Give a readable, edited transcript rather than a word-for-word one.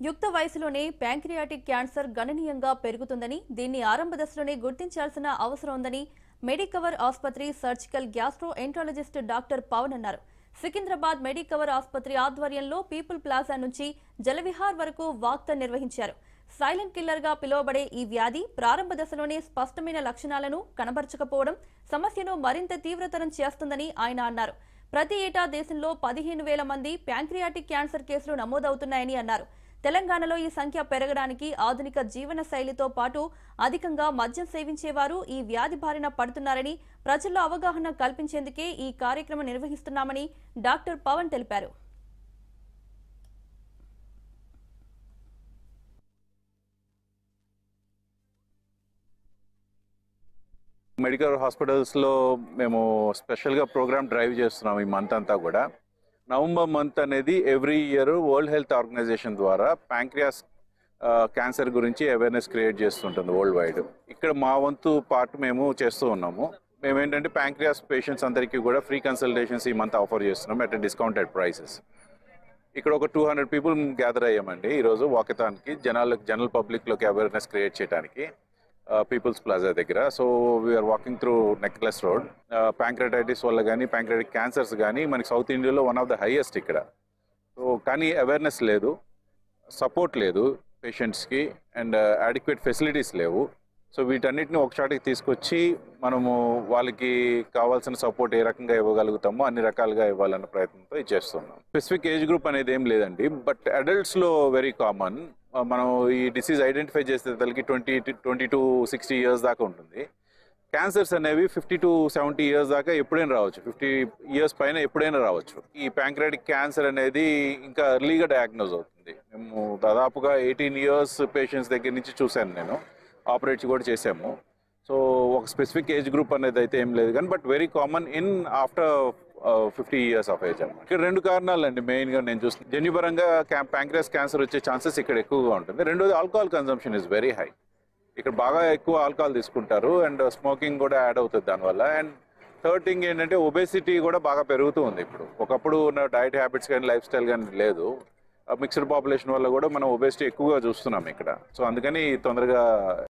యుక్త వయసులోనే pancreatic cancer గణనీయంగా పెరుగుతుందని, దీన్ని ఆరంభ దశలోనే గుర్తించాల్సిన అవసరం ఉందని మెడికవర్ ఆసుపత్రి surgical gastroenterologist doctor Pawan అన్నారు. సికింద్రాబాద్ మెడికవర్ ఆసుపత్రి ఆధ్వర్యంలో పీపుల్ ప్లాజా నుంచి జలవిహార్ వరకు వాక్థాన్ నిర్వహించారు. సైలెంట్ కిల్లర్ గా పిలువబడే ఈ వ్యాధి ప్రారంభ దశలోనే స్పష్టమైన లక్షణాలను కనబరచకపోవడం సమస్యను మరింత తీవ్రతరం చేస్తుందని ఆయన అన్నారు. ప్రతి ఏటా దేశంలో 15,000 మంది ప్యాంక్రియాటిక్ క్యాన్సర్ కేసులు నమోదవుతున్నాయని అన్నారు. తెలంగాణలో ఈ సంఖ్య పెరగడానికి ఆధునిక జీవన శైలితో పాటు అధికంగా మద్యం సేవించేవారు ఈ వ్యాధి బారిన పడుతున్నారని, ప్రజల్లో అవగాహన కల్పించేందుకే ఈ కార్యక్రమం నిర్వహిస్తున్నామని డాక్టర్ పవన్ తెలిపారు. మెడికల్ హాస్పిటల్స్లో మేము స్పెషల్గా ప్రోగ్రామ్ డ్రైవ్ చేస్తున్నాం. ఈ మంత్ అంతా కూడా నవంబర్ మంత్ అనేది every year world health organization ద్వారా ప్యాంక్రియాస్ క్యాన్సర్ గురించి అవేర్నెస్ క్రియేట్ చేస్తుంటుంది వరల్డ్ వైడ్. ఇక్కడ మా వంతు పార్ట్ మేము చేస్తూ ఉన్నాము. మేము ఏంటంటే ప్యాంక్రియాస్ పేషెంట్స్ అందరికీ కూడా ఫ్రీ కన్సల్టేషన్స్ ఈ మంత్ ఆఫర్ చేస్తున్నాం అట్ డిస్కౌంటెడ్ ప్రైసెస్. ఇక్కడ ఒక 200 పీపుల్ గ్యాదర్ అయ్యామండి ఈరోజు వాకథాన్కి, జనరల్ పబ్లిక్లోకి అవేర్నెస్ క్రియేట్ చేయడానికి పీపుల్స్ ప్లాజా దగ్గర. So we are walking through necklace road. Pancreatitis వల్ల కానీ ప్యాంక్రటిక్ క్యాన్సర్స్ కానీ మనకి సౌత్ ఇండియాలో వన్ ఆఫ్ ద హైయెస్ట్ ఇక్కడ. సో కానీ అవేర్నెస్ లేదు, సపోర్ట్ లేదు పేషెంట్స్కి, అండ్ అడిక్వేట్ ఫెసిలిటీస్ లేవు. సో వీటన్నిటిని ఒకసారికి తీసుకొచ్చి మనము వాళ్ళకి కావాల్సిన సపోర్ట్ ఏ రకంగా ఇవ్వగలుగుతామో అన్ని రకాలుగా ఇవ్వాలన్న ప్రయత్నంతో ఇది చేస్తున్నాం. స్పెసిఫిక్ ఏజ్ గ్రూప్ అనేది ఏం లేదండి, బట్ అడల్ట్స్లో వెరీ కామన్. మనం ఈ డిసీజ్ ఐడెంటిఫై చేసే తలకి 20 to 60 ఇయర్స్ దాకా ఉంటుంది. క్యాన్సర్స్ అనేవి 50 to 70 ఇయర్స్ దాకా ఎప్పుడైనా రావచ్చు, 50 ఇయర్స్ పైన ఎప్పుడైనా రావచ్చు. ఈ ప్యాంక్రియాటిక్ క్యాన్సర్ అనేది ఇంకా ఎర్లీగా డయాగ్నోజ్ అవుతుంది. మేము దాదాపుగా 18 ఇయర్స్ పేషెంట్స్ దగ్గర నుంచి చూశాను, నేను ఆపరేట్ కూడా చేసాము. సో ఒక స్పెసిఫిక్ ఏజ్ గ్రూప్ అనేది అయితే ఏం లేదు కానీ, but very common in after 50 years of age అన్నమాట. ఇక్కడ 2 కారణాలండి మెయిన్గా నేను చూస్తాను. జన్యుపరంగా ప్యాంక్రియాస్ క్యాన్సర్ వచ్చే ఛాన్సెస్ ఇక్కడ ఎక్కువగా ఉంటుంది. రెండోది alcohol consumption is very high. ఇక్కడ బాగా ఎక్కువ ఆల్కహాల్ తీసుకుంటారు, అండ్ స్మోకింగ్ కూడా యాడ్ అవుతుంది దానివల్ల. అండ్ థర్డ్ థింగ్ ఏంటంటే ఒబేసిటీ కూడా బాగా పెరుగుతూ ఉంది ఇప్పుడు. ఒకప్పుడు ఉన్న డైట్ హ్యాబిట్స్ కానీ లైఫ్ స్టైల్ కానీ లేదు. మిక్స్డ్ పాపులేషన్ వల్ల కూడా మనం ఒబేసిటీ ఎక్కువగా చూస్తున్నాం ఇక్కడ. సో అందుకని తొందరగా